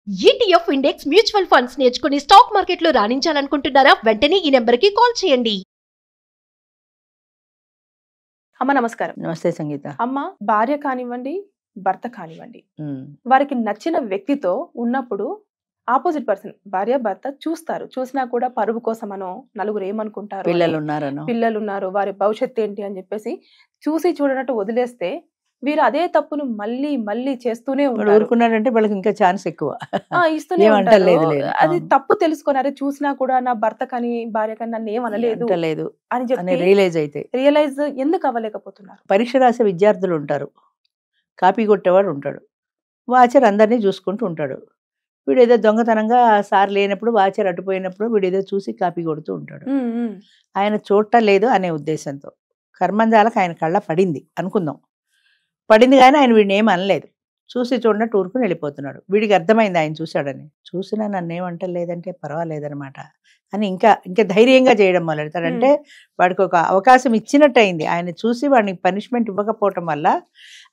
ETF index mutual funds నేర్చుకుని stock మార్కెట్లో రాణించాలనుకుంటున్నారా? వెంటనే ఈ నెంబర్కి కాల్ చేయండి. అమ్మ నమస్కారం. నమస్తే సంగీత. అమ్మ, భార్య కానివ్వండి, భర్త కానివ్వండి, వారికి నచ్చిన వ్యక్తితో ఉన్నప్పుడు ఆపోజిట్ పర్సన్ భార్య భర్త చూస్తారు. చూసినా కూడా పరువు కోసమనో, నలుగురు ఏమనుకుంటారు, పిల్లలు ఉన్నారు, వారి భవిష్యత్తు ఏంటి అని చెప్పేసి చూసి చూడనట్టు వదిలేస్తే వీరు అదే తప్పును మళ్ళీ మళ్ళీ చేస్తూనే ఊరుకున్నారంటే వాళ్ళకి ఇంకా ఛాన్స్ ఎక్కువ ఇస్తూనే ఉంటారు. అది తప్పు తెలుసుకున్నారే, చూసినా కూడా నా భర్త కానీ భార్య కానీ నన్ను ఏమనలేదు అని చెప్పి రియలైజ్ ఎందుకు అవ్వలేకపోతున్నారు? పరీక్ష రాసే విద్యార్థులు ఉంటారు, కాపీ కొట్టేవాడు ఉంటాడు, వాచర్ అందరినీ చూసుకుంటూ ఉంటాడు. వీడు ఏదో దొంగతనంగా సార్ లేనప్పుడు వాచర్ అటుపోయినప్పుడు వీడు ఏదో చూసి కాపీ కొడుతూ ఉంటాడు. ఆయన చూడలేదు అనే ఉద్దేశంతో కర్మంజాలకు ఆయన కళ్ళ పడింది అనుకుందాం. పడింది కానీ ఆయన వీడిని ఏం అనలేదు, చూసి చూడనట్టు ఊరుకుని వెళ్ళిపోతున్నాడు. వీడికి అర్థమైంది ఆయన చూశాడని. చూసినా నన్ను ఏమంటలేదంటే పర్వాలేదనమాట అని ఇంకా ఇంకా ధైర్యంగా చేయడం మొదలెడతాడు. అంటే వాడికి ఒక అవకాశం ఇచ్చినట్టు అయింది. ఆయన చూసి వాడికి పనిష్మెంట్ ఇవ్వకపోవటం వల్ల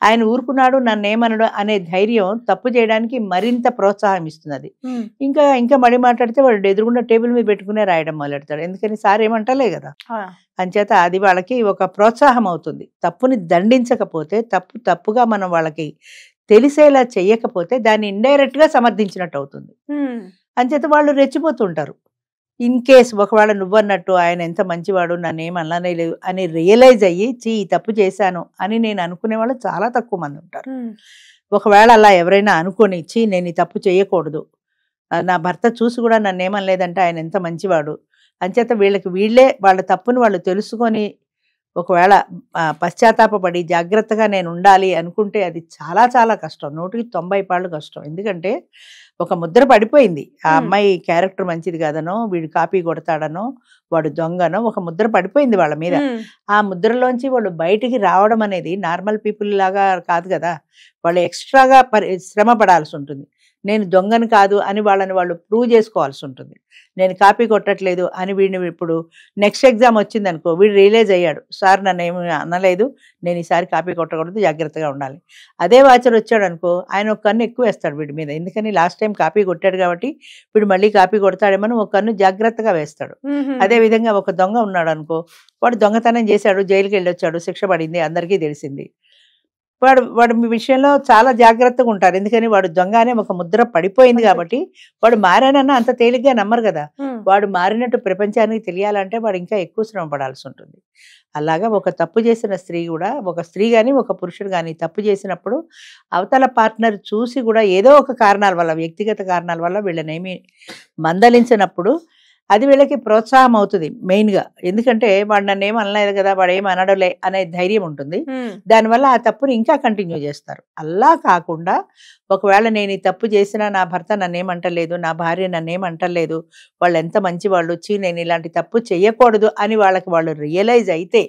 ఆయన ఊరుకున్నాడు, నన్ను ఏమనడు అనే ధైర్యం తప్పు చేయడానికి మరింత ప్రోత్సాహం ఇస్తుంది. అది ఇంకా ఇంకా మడి మాట్లాడితే వాడు ఎదురుగుండా టేబుల్ మీద పెట్టుకునే రాయడం మొదలెడతాడు. ఎందుకని సార్ ఏమంటలే కదా. అంచేత అది వాళ్ళకి ఒక ప్రోత్సాహం అవుతుంది. తప్పుని దండించకపోతే, తప్పుగా మనం వాళ్ళకి తెలిసేలా చెయ్యకపోతే దాన్ని ఇండైరెక్ట్ గా సమర్థించినట్టు అవుతుంది. అంచేత వాళ్ళు రెచ్చిపోతుంటారు. ఇన్ కేస్ ఒకవేళ నువ్వన్నట్టు ఆయన ఎంత మంచివాడు, నన్ను ఏం అననే లేదు అని రియలైజ్ అయ్యి ఈ తప్పు చేశాను అని నేను అనుకునే వాళ్ళు చాలా తక్కువ మంది ఉంటారు. ఒకవేళ అలా ఎవరైనా అనుకొని నేను ఈ తప్పు చేయకూడదు, నా భర్త చూసి కూడా నన్ను ఏమనలేదంటే ఆయన ఎంత మంచివాడు, అంచేత వీళ్ళే వాళ్ళ తప్పును వాళ్ళు తెలుసుకొని ఒకవేళ పశ్చాత్తాపడి జాగ్రత్తగా నేను ఉండాలి అనుకుంటే అది చాలా చాలా కష్టం. 190 కష్టం. ఎందుకంటే ఒక ముద్ర పడిపోయింది. ఆ అమ్మాయి క్యారెక్టర్ మంచిది కాదనో, వీడు కాపీ కొడతాడనో, వాడు దొంగనో ఒక ముద్ర పడిపోయింది వాళ్ళ మీద. ఆ ముద్రలోంచి వాళ్ళు బయటికి రావడం అనేది నార్మల్ పీపుల్ లాగా కాదు కదా. వాళ్ళు ఎక్స్ట్రాగా శ్రమ పడాల్సి ఉంటుంది. నేను దొంగని కాదు అని వాళ్ళని వాళ్ళు ప్రూవ్ చేసుకోవాల్సి ఉంటుంది. నేను కాపీ కొట్టట్లేదు అని వీడిని ఇప్పుడు నెక్స్ట్ ఎగ్జామ్ వచ్చింది అనుకో, వీడు రియలైజ్ అయ్యాడు, సార్ నన్ను ఏమి అనలేదు, నేను ఈసారి కాపీ కొట్టకూడదు, జాగ్రత్తగా ఉండాలి. అదే వాచర్ వచ్చాడు అనుకో, ఆయన ఒక కన్ను ఎక్కువ వేస్తాడు వీడి మీద. ఎందుకని లాస్ట్ టైం కాపీ కొట్టాడు కాబట్టి వీడు మళ్ళీ కాపీ కొడతాడేమని ఒక కన్ను జాగ్రత్తగా వేస్తాడు. అదే విధంగా ఒక దొంగ ఉన్నాడు అనుకో, వాడు దొంగతనం చేశాడు, జైలుకి వెళ్ళొచ్చాడు, శిక్ష పడింది, అందరికీ తెలిసింది. వాడు మీ విషయంలో చాలా జాగ్రత్తగా ఉంటారు. ఎందుకని వాడు దొంగ అనే ఒక ముద్ర పడిపోయింది కాబట్టి. వాడు మారానన్నా అంత తేలిగ్గా నమ్మరు కదా. వాడు మారినట్టు ప్రపంచానికి తెలియాలంటే వాడు ఇంకా ఎక్కువ శ్రమ పడాల్సి ఉంటుంది. అలాగా ఒక తప్పు చేసిన స్త్రీ కూడా, ఒక స్త్రీ కానీ ఒక పురుషుడు కానీ తప్పు చేసినప్పుడు అవతల పార్ట్నర్ చూసి కూడా ఏదో ఒక కారణాల వల్ల, వ్యక్తిగత కారణాల వల్ల వీళ్ళనేమి మందలించినప్పుడు అది వీళ్ళకి ప్రోత్సాహం అవుతుంది మెయిన్గా. ఎందుకంటే వాడు నన్ను ఏం అనలేదు కదా, వాడు ఏం అనడలే అనే ధైర్యం ఉంటుంది. దానివల్ల ఆ తప్పుని ఇంకా కంటిన్యూ చేస్తారు. అలా కాకుండా ఒకవేళ నేను ఈ తప్పు చేసినా నా భర్త నన్నేమంటలేదు, నా భార్య నన్నేమంటలేదు, వాళ్ళు ఎంత మంచి వాళ్ళు, వచ్చి నేను ఇలాంటి తప్పు చెయ్యకూడదు అని వాళ్ళకి వాళ్ళు రియలైజ్ అయితే,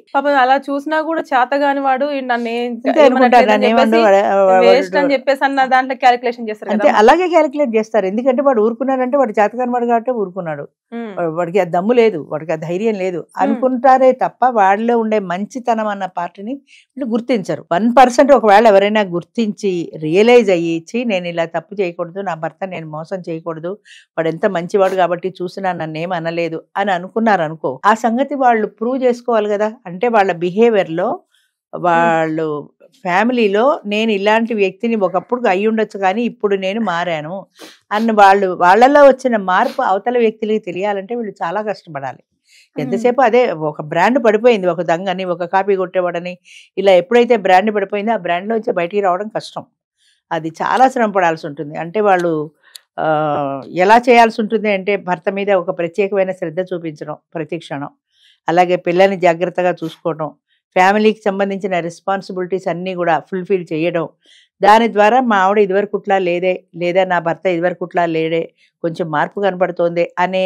అలా చూసినా కూడా చేతగాని వాడు దాంట్లో క్యాలిక్యులేషన్ చేస్తారు. అంటే అలాగే క్యాలిక్యులేట్ చేస్తారు. ఎందుకంటే వాడు ఊరుకున్నాడంటే వాడు చేతగాని వాడు కాబట్టి ఊరుకున్నాడు, వాడికి ఆ దమ్ము లేదు, వాడికి ఆ ధైర్యం లేదు అనుకుంటారే తప్ప వాళ్ళలో ఉండే మంచితనం అన్న పార్టీని వీళ్ళు గుర్తించరు. 1% ఒకవేళ ఎవరైనా గుర్తించి రియలైజ్ అయ్యి నేను ఇలా తప్పు చేయకూడదు, నా భర్త నేను మోసం చేయకూడదు, వాడు ఎంత మంచివాడు కాబట్టి చూసినా నన్ను ఏం అనలేదు అని అనుకున్నారు అనుకో, ఆ సంగతి వాళ్ళు ప్రూవ్ చేసుకోవాలి కదా. అంటే వాళ్ళ బిహేవియర్లో, వాళ్ళు ఫ్యామిలీలో నేను ఇలాంటి వ్యక్తిని ఒకప్పుడు అయ్యి ఉండొచ్చు కానీ ఇప్పుడు నేను మారాను అన్న వాళ్ళలో వచ్చిన మార్పు అవతల వ్యక్తులకి తెలియాలంటే వీళ్ళు చాలా కష్టపడాలి. ఎంతసేపు అదే ఒక బ్రాండ్ పడిపోయింది, ఒక దొంగని, ఒక కాపీ కొట్టేవాడని, ఇలా ఎప్పుడైతే బ్రాండ్ పడిపోయిందో ఆ బ్రాండ్లో వచ్చి బయటికి రావడం కష్టం. అది చాలా శ్రమ పడాల్సి ఉంటుంది. అంటే వాళ్ళు ఎలా చేయాల్సి ఉంటుంది అంటే భర్త మీద ఒక ప్రత్యేకమైన శ్రద్ధ చూపించడం ప్రతి క్షణం, అలాగే పిల్లల్ని జాగ్రత్తగా చూసుకోవడం, ఫ్యామిలీకి సంబంధించిన రెస్పాన్సిబిలిటీస్ అన్నీ కూడా ఫుల్ఫిల్ చేయడం. దాని ద్వారా మా ఆవిడ ఇదివరకుట్లా లేదే, లేదా నా భర్త ఇదివరకుట్లా లేడే, కొంచెం మార్పు కనపడుతోంది అనే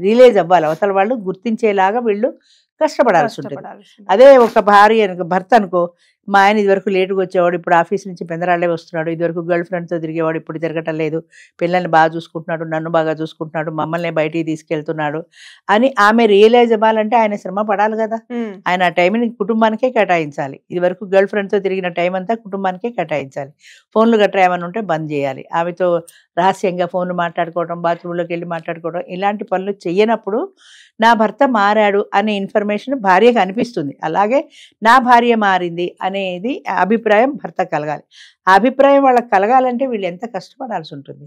రియలైజ్ అవ్వాలి. అవతల వాళ్ళు గుర్తించేలాగా వీళ్ళు కష్టపడాల్సి ఉంటుంది. అదే ఒక భార్య అనుకో, భర్త అనుకో, మా ఆయన ఇదివరకు లేటుగా వచ్చేవాడు, ఇప్పుడు ఆఫీస్ నుంచి పెందరాళ్ళే వస్తున్నాడు, ఇదివరకు గర్ల్ ఫ్రెండ్తో తిరిగేవాడు, ఇప్పుడు తిరగటం లేదు, పిల్లల్ని బాగా చూసుకుంటున్నాడు, నన్ను బాగా చూసుకుంటున్నాడు, మమ్మల్ని బయటికి తీసుకెళ్తున్నాడు అని ఆమె రియలైజ్ అవ్వాలంటే ఆయన శ్రమ పడాలి కదా. ఆయన ఆ టైంని కుటుంబానికే కేటాయించాలి. ఇదివరకు గర్ల్ ఫ్రెండ్తో తిరిగిన టైం అంతా కుటుంబానికే కేటాయించాలి. ఫోన్లు గట్రా ఏమైనా ఉంటే బంద్ చేయాలి. ఆమెతో రహస్యంగా ఫోన్లు మాట్లాడుకోవడం, బాత్రూంలోకి వెళ్ళి మాట్లాడుకోవడం, ఇలాంటి పనులు చెయ్యనప్పుడు నా భర్త మారాడు అనే ఇన్ఫర్మేషన్ భార్యకు అనిపిస్తుంది. అలాగే నా భార్య మారింది అనేది అభిప్రాయం భర్త కలగాలి. ఆ అభిప్రాయం వాళ్ళకి కలగాలంటే వీళ్ళు ఎంత కష్టపడాల్సి ఉంటుంది.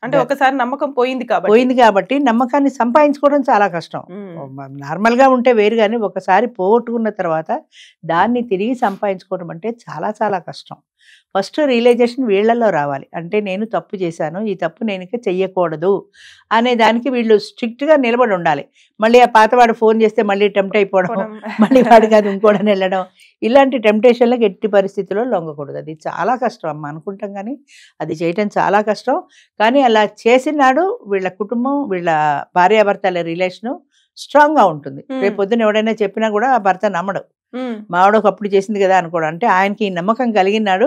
అంటే ఒకసారి నమ్మకం పోయింది కాబట్టి నమ్మకాన్ని సంపాదించుకోవడం చాలా కష్టం. నార్మల్ గా ఉంటే వేరు, కానీ ఒకసారి పోగొట్టుకున్న తర్వాత దాన్ని తిరిగి సంపాదించుకోవడం అంటే చాలా చాలా కష్టం. ఫస్ట్ రియలైజేషన్ వీళ్ళల్లో రావాలి. అంటే నేను తప్పు చేశాను, ఈ తప్పు నేను ఇక చెయ్యకూడదు అనే దానికి వీళ్ళు స్ట్రిక్ట్ గా నిలబడి ఉండాలి. మళ్ళీ ఆ పాతవాడు ఫోన్ చేస్తే మళ్ళీ టెంప్ట్ అయిపోవడం, మళ్ళీ వాడికి అది ఇంకోడని వెళ్ళడం, ఇలాంటి టెంప్టేషన్లకు ఎట్టి పరిస్థితుల్లో లొంగకూడదు. అది చాలా కష్టం అమ్మ అనుకుంటాం, కానీ అది చేయటం చాలా కష్టం. కానీ అలా చేసినాడు వీళ్ళ కుటుంబం, వీళ్ళ భార్యాభర్తల రిలేషను స్ట్రాంగ్ గా ఉంటుంది. రేపు పొద్దున ఎవడైనా చెప్పినా కూడా ఆ భర్త నమ్మడు. మావాడు ఒకప్పుడు చేసింది కదా అనుకోడు. అంటే ఆయనకి నమ్మకం కలిగినాడు,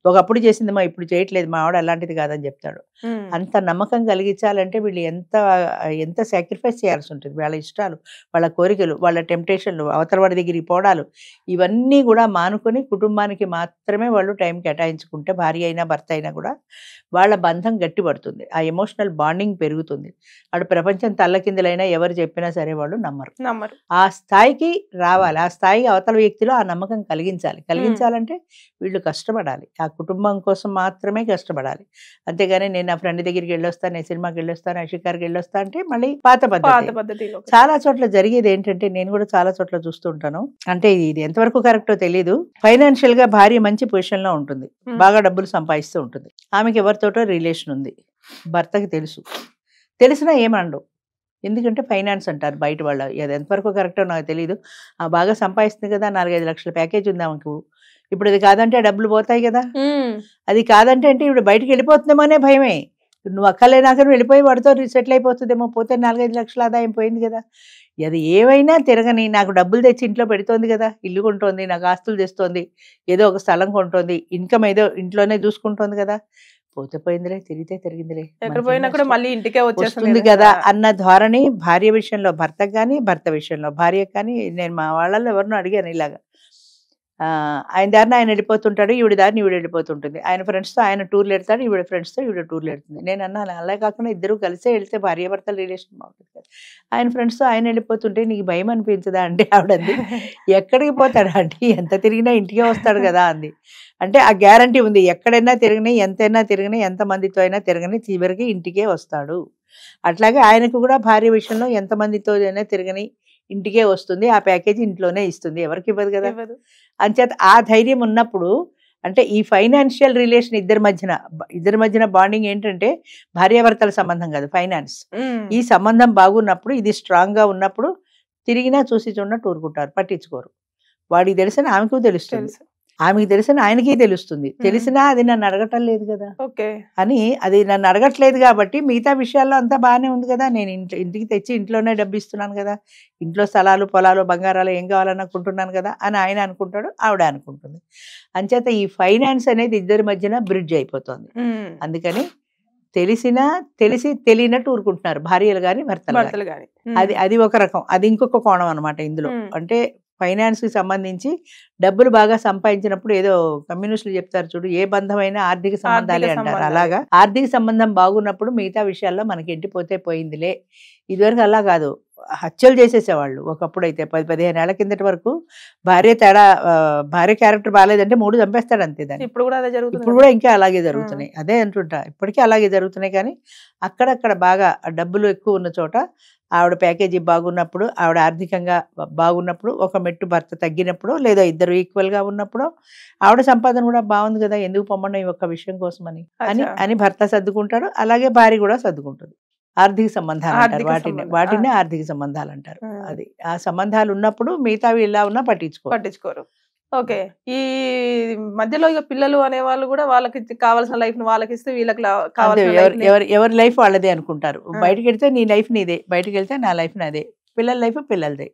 ఒకప్పుడు చేసింది మా ఇప్పుడు చేయట్లేదు, మావాడు అలాంటిది కాదని చెప్తాడు. అంత నమ్మకం కలిగించాలంటే వీళ్ళు ఎంత సాక్రిఫైస్ చేయాల్సి ఉంటుంది. వాళ్ళ ఇష్టాలు, వాళ్ళ కోరికలు, వాళ్ళ టెంప్టేషన్లు, అవతల వాడి దగ్గరికి పోవడాలు, ఇవన్నీ కూడా మానుకొని కుటుంబానికి మాత్రమే వాళ్ళు టైం కేటాయించుకుంటే భార్య అయినా భర్త అయినా కూడా వాళ్ళ బంధం గట్టిపడుతుంది. ఆ ఎమోషనల్ బాండింగ్ పెరుగుతుంది. వాడు ప్రపంచం తల్లకిందులైనా ఎవరు చెప్పినా సరే వాళ్ళు నమ్మరు. ఆ స్థాయికి రావాలి. ఆ స్థాయికి అవతల వ్యక్తిలో ఆ నమ్మకం కలిగించాలంటే వీళ్ళు కష్టపడాలి. ఆ కుటుంబం కోసం మాత్రమే కష్టపడాలి. అంతేగాని నేను నా ఫ్రెండ్ దగ్గరికి వెళ్ళొస్తాను, నేను సినిమాకి వెళ్ళొస్తాను, ఆ షికార్కి వెళ్ళొస్తా అంటే మళ్ళీ పాత పద్ధతి. చాలా చోట్ల జరిగేది ఏంటంటే, నేను కూడా చాలా చోట్ల చూస్తూ ఉంటాను, అంటే ఇది ఎంతవరకు కరెక్టో తెలియదు, ఫైనాన్షియల్ గా భార్య మంచి పొజిషన్ లో ఉంటుంది, బాగా డబ్బులు సంపాదిస్తూ ఉంటుంది, ఆమెకి ఎవరితోటో రిలేషన్ ఉంది, భర్తకి తెలిసినా ఏమండు. ఎందుకంటే ఫైనాన్స్ అంటారు బయట వాళ్ళు, అది ఎంతవరకు కరెక్టో నాకు తెలియదు. బాగా సంపాదిస్తుంది కదా, 4-5 లక్షల ప్యాకేజ్ ఉంది ఆమెకు, ఇప్పుడు అది కాదంటే డబ్బులు పోతాయి కదా, అది కాదంటే అంటే ఇప్పుడు బయటకు వెళ్ళిపోతుందేమో అనే భయమే. నువ్వు అక్కలేనాక వెళ్ళిపోయి వాడితో సెటిల్ అయిపోతుందేమో, పోతే 4-5 లక్షల ఆదాయం పోయింది కదా. అది ఏవైనా తిరగని, నాకు డబ్బులు తెచ్చి ఇంట్లో పెడుతోంది కదా, ఇల్లు కొంటోంది, నాకు ఆస్తులు తెస్తోంది, ఏదో ఒక స్థలం కొంటోంది, ఇన్కమ్ ఏదో ఇంట్లోనే చూసుకుంటోంది కదా, పోతే పోయిందిలే, తిరిగితే తిరిగిందిలే, ఎక్కడ పోయినా కూడా మళ్ళీ ఇంటికే వస్తుంది కదా అన్న ధోరణి భార్య విషయంలో భర్తకు కానీ, భర్త విషయంలో భార్యకు కానీ. నేను మా వాళ్ళల్లో ఎవరినో అడిగాను ఇలాగా, ఆయన దారిని ఆయన వెళ్ళిపోతుంటాడు, ఈవిడ దారిని ఈవిడ వెళ్ళిపోతుంటుంది, ఆయన ఫ్రెండ్స్తో ఆయన టూర్లు వెళ్తాడు, ఈవిడ ఫ్రెండ్స్తో ఈవిడ టూర్లు వెళ్తుంది. నేను అన్నాను, అలా కాకుండా ఇద్దరు కలిసే వెళ్తే భార్యాభర్తల రిలేషన్ బాగుంటుంది కదా. ఆయన ఫ్రెండ్స్తో ఆయన వెళ్ళిపోతుంటే నీకు భయం అనిపించదా అంటే ఆవిడంది, ఎక్కడికి పోతాడా అంటే ఎంత తిరిగినా ఇంటికే వస్తాడు కదా అంది. అంటే ఆ గ్యారంటీ ఉంది, ఎక్కడైనా తిరగని, ఎంతైనా తిరగని, ఎంతమందితో అయినా తిరగని, చివరికి ఇంటికే వస్తాడు. అట్లాగే ఆయనకు కూడా భార్య విషయంలో ఎంతమందితో అయినా తిరగని ఇంటికే వస్తుంది, ఆ ప్యాకేజ్ ఇంట్లోనే ఇస్తుంది, ఎవరికి ఇవ్వదు కదా. అంచేత ఆ ధైర్యం ఉన్నప్పుడు, అంటే ఈ ఫైనాన్షియల్ రిలేషన్ ఇద్దరి మధ్యన బాండింగ్ ఏంటంటే భార్యాభర్తల సంబంధం కాదు, ఫైనాన్స్. ఈ సంబంధం బాగున్నప్పుడు, ఇది స్ట్రాంగ్ గా ఉన్నప్పుడు తిరిగినా చూసి చూడనట్టు ఊరుకుంటారు, పట్టించుకోరు. వాడికి తెలిసిన ఆమెకు తెలుస్తుంది, ఆమెకి తెలిసిన ఆయనకి తెలుస్తుంది, తెలిసినా అది నన్ను అడగటం లేదు కదా అని, అది నన్ను అడగట్లేదు కాబట్టి మిగతా విషయాల్లో అంతా బాగానే ఉంది కదా, నేను ఇంటికి తెచ్చి ఇంట్లోనే డబ్బు ఇస్తున్నాను కదా, ఇంట్లో స్థలాలు, పొలాలు, బంగారాలు ఏం కావాలనుకుంటున్నాను కదా అని ఆయన అనుకుంటాడు, ఆవిడ అనుకుంటుంది. అంచేత ఈ ఫైనాన్స్ అనేది ఇద్దరి మధ్యన బ్రిడ్జ్ అయిపోతుంది. అందుకని తెలిసి తెలియనట్టు ఊరుకుంటున్నారు భార్యలు కానీ భర్తలు కానీ. అది ఒక రకం, అది ఇంకొక కోణం అనమాట ఇందులో. అంటే ఫైనాన్స్ కి సంబంధించి డబ్బులు బాగా సంపాదించినప్పుడు, ఏదో కమ్యూనిస్టులు చెప్తారు చూడు, ఏ బంధమైనా ఆర్థిక సంబంధాలే అంటారు, అలాగా ఆర్థిక సంబంధం బాగున్నప్పుడు మిగతా విషయాల్లో మనకి ఎంటిపోతే పోయిందిలే. ఇదివరకు అలా కాదు, హత్యలు చేసేసేవాళ్ళు ఒకప్పుడు. అయితే 10-15 ఏళ్ల కిందటి వరకు భార్య క్యారెక్టర్ బాగాలేదంటే 3 చంపేస్తాడు అంతే దాన్ని. ఇప్పుడు కూడా అదే జరుగుతుంది, ఇప్పుడు కూడా ఇంకా అలాగే జరుగుతున్నాయి, అదే అంటుంటా, ఇప్పటికీ అలాగే జరుగుతున్నాయి. కానీ అక్కడక్కడ బాగా డబ్బులు ఎక్కువ ఉన్న చోట ఆవిడ ప్యాకేజీ బాగున్నప్పుడు, ఆవిడ ఆర్థికంగా బాగున్నప్పుడు, ఒక మెట్టు భర్త తగ్గినప్పుడు, లేదా ఇద్దరు ఈక్వల్ గా ఉన్నప్పుడు, ఆవిడ సంపాదన కూడా బాగుంది కదా, ఎందుకు పొమ్మన్నా ఈ ఒక్క విషయం కోసం అని భర్త సర్దుకుంటాడు. అలాగే భార్య కూడా సర్దుకుంటుంది. ఆర్థిక సంబంధాలు అంటారు వాటిని ఆర్థిక సంబంధాలు అంటారు. అది ఆ సంబంధాలు ఉన్నప్పుడు మిగతావి ఇలా ఉన్నా పట్టించుకోరు. ఓకే. ఈ మధ్యలో ఇక పిల్లలు అనే వాళ్ళు కూడా వాళ్ళకి కావాల్సిన లైఫ్ ని వాళ్ళకి ఇస్తే వీళ్ళకి ఎవరి లైఫ్ వాళ్ళదే అనుకుంటారు. బయటకు వెళ్తే నీ లైఫ్ నీదే, బయటకు వెళ్తే నా లైఫ్ నాదే. పిల్లల లైఫ్ పిల్లలదే.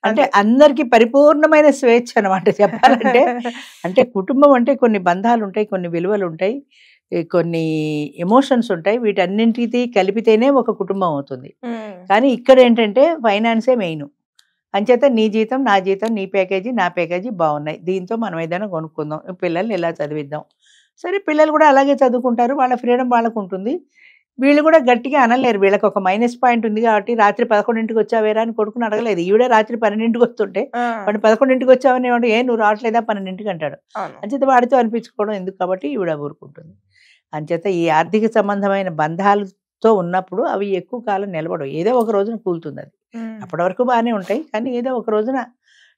అంటే అందరికి పరిపూర్ణమైన స్వేచ్ఛ అనమాట చెప్పాలంటే. అంటే కుటుంబం అంటే కొన్ని బంధాలు ఉంటాయి, కొన్ని విలువలు ఉంటాయి, కొన్ని ఎమోషన్స్ ఉంటాయి, వీటన్నింటిది కలిపితేనే ఒక కుటుంబం అవుతుంది. కానీ ఇక్కడ ఏంటంటే ఫైనాన్సే మెయిన్. అంచేత నీ జీతం నా జీతం, నీ ప్యాకేజీ నా ప్యాకేజీ బాగున్నాయి, దీంతో మనం ఏదైనా కొనుక్కుందాం, పిల్లల్ని ఎలా చదివిద్దాం. సరే పిల్లలు కూడా అలాగే చదువుకుంటారు, వాళ్ళ ఫ్రీడమ్ వాళ్ళకు ఉంటుంది. వీళ్ళు కూడా గట్టిగా అనలేరు, వీళ్ళకి ఒక మైనస్ పాయింట్ ఉంది కాబట్టి రాత్రి 11ంటికి వచ్చావేరా అని కొడుకుని అడగలేదు. ఈవిడే రాత్రి 12ంటికి వస్తుంటే వాడు 11ంటికి వచ్చావని వాడు ఏ నువ్వు రావట్లేదా 12ంటికి అంటాడు. అంచేత వాడితో అనిపించుకోవడం ఎందుకు కాబట్టి ఈవిడ ఊరుకుంటుంది. అంచేత ఈ ఆర్థిక సంబంధమైన బంధాలతో ఉన్నప్పుడు అవి ఎక్కువ కాలం నిలబడవు, ఏదో ఒక రోజున కూలుతుంది. అది అప్పటి వరకు బాగానే ఉంటాయి, కానీ ఏదో ఒక రోజున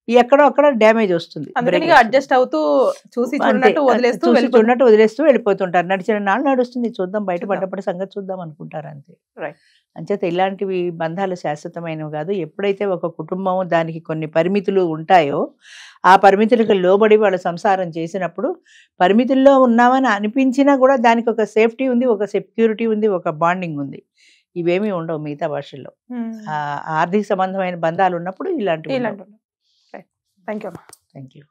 ఎక్కడో అక్కడ డ్యామేజ్ వస్తుంది. అడ్జస్ట్ అవుతూ చూసి చూడనట్టు వదిలేస్తూ వెళ్ళిపోతుంటారు. నడిచిన నాళ్ళు నడుస్తుంది, చూద్దాం బయటపడ్డప్పుడు సంగతి చూద్దాం అనుకుంటారు అంతే. అంచేత ఇలాంటివి బంధాలు శాశ్వతమైనవి కాదు. ఎప్పుడైతే ఒక కుటుంబం దానికి కొన్ని పరిమితులు ఉంటాయో ఆ పరిమితులకు లోబడి వాళ్ళు సంసారం చేసినప్పుడు, పరిమితుల్లో ఉన్నామని అనిపించినా కూడా దానికి ఒక సేఫ్టీ ఉంది, ఒక సెక్యూరిటీ ఉంది, ఒక బాండింగ్ ఉంది. ఇవేమీ ఉండవు మిగతా భాషల్లో. ఆర్థిక సంబంధమైన బంధాలు ఉన్నప్పుడు ఇలాంటివి. Thank you. Thank you.